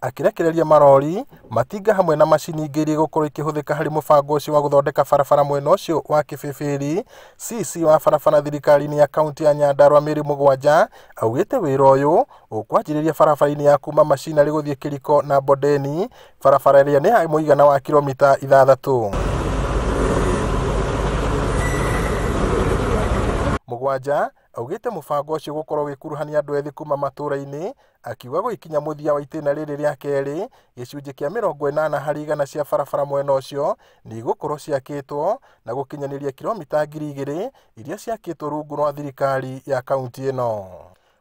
akirekereria marori matinga hamwe na macini ingĩ gũkorwo ikĩhũthĩka harĩ mũbango ũcio wa gũthondeka barabara mwena ũcio wa Kipipiri. CC wa barabara thirikari-inĩ ya kaunti ya Nyandarua Mĩrĩ Mũgwanja augĩte wĩra ũyũ ũkwanjĩrĩria barabara-inĩ ya kuma Macinarĩ gũthiĩ Kĩriko na Bondeni, barabara ĩrĩa nĩ ya mũigana wa kilomita 6. Mũgwanja augĩte mũbango ũcio gũkorwo gĩkuruhania andũ ethĩ kuma matũũra-inĩ, akiuga gũikinya mũthia wa itĩna rĩrĩ rĩa kerĩ gĩcunjĩ kĩa 80% cia barabara mwena ũcio nĩ igũkorwo ciakĩtwo na gũkinyanĩria kilomita 2,000 iria ciakĩtwo rungu rwa thirikari ya kaunti ĩno.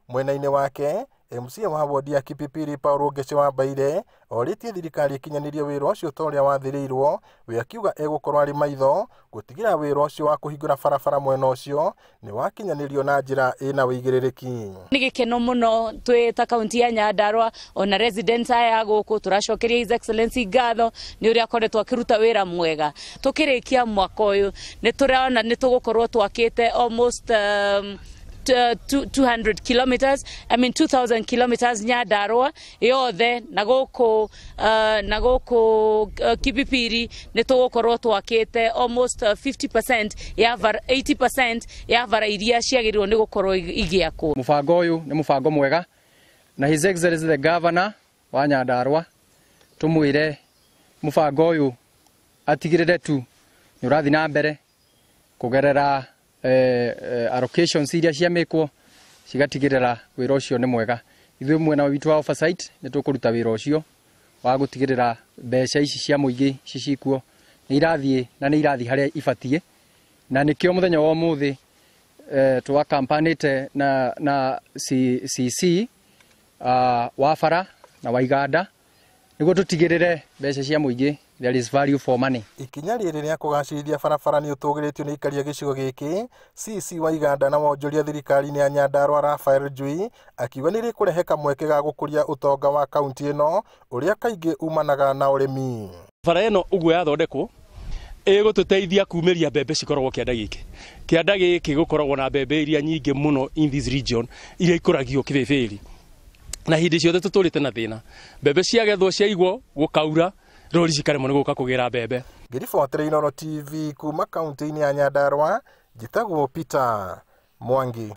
Mwena-inĩ wake MCA wa wodi ya Kipipiri Paul Ngece wa Baire orĩtie thirikari ikinyanĩrie wĩra ũcio ta ũrĩa wathĩrĩirwo, we akiuga egũkorwo arĩ maitho gũtigĩra wĩra ũcio wa kũhingũra barabara mwena ũcio nĩ wakinyanĩrio na njĩra ĩna wĩigĩrĩrĩki. Nĩ gĩkeno mũno twĩ ta kaunti ya Nyandarua, ona residents aya gũkũ tũracokeria His Excellency ngatho nĩ ũrĩa akoretwo akĩruta wĩra mwega. Tũkĩrĩkia mwaka ũyũ nĩ tũrona nĩ tũgũkorwo twakĩte almost 200 kilometers, 2000 kilometers Nyandarua yothe na gũkũ Kipipiri nĩ tũgũkorwo twakĩte almost 80% ya bara iria ciagĩrĩirwo nĩ gũkorwo igĩakwo. Mũbango ũyũ nĩ mũbango mwega na His Excellency the Governor wa Nyandarua tũmwĩre mũbango ũyũ atigĩrĩre tu nĩ ũrathiĩ na mbere kũgerera allocations iria ciamĩkwo cigatigĩrĩra wĩra ũcio nĩ mwega. Ithuĩ mwena witũ wa oversight nĩ tũkũruta wĩra ũcio wa gũtigĩrĩra mbeca ici cia mũingĩ cicikuo nĩ irathiĩ na nĩ irathiĩ harĩa ibatiĩ, na nĩkĩo mũthenya wa ũmũthĩ twakampanĩte na CC wa bara na wa iganda nĩguo tũtigĩrĩre mbeca cia mũingĩ there is value for money. Ikinya rĩrĩ rĩa kũgacĩrithia barabara nĩ ũtũgĩrĩtio nĩ ikaria gĩcigo gĩkĩ. CC wa iganda na wonjoria thirikari-inĩ ya Nyandarua Rafael Njui akiuga nĩ rĩkũrehe kamweke ga gũkũria ũtonga wa kaunti ĩno ũrĩa kaingĩ umanaga na ũrĩmi. Bara ĩno ũguo yathondekwo ĩgũtũteithia kumĩria mbembe cikoragwo kĩanda gĩkĩ gũkoragwo na mbembe iria nyingĩ mũno in this region iria ikũragio Kipipiri, na hĩndĩ ciothe tũtũrĩte na thĩna. Mbembe ciagethwo ciaigwo gũkaura rori cikaremwo nĩ gũka kũgĩra mbembe. Ngĩribotera Inooro TV kuma kaunti-inĩ ya Nyandarua, njĩtagwo Peter Mwangi.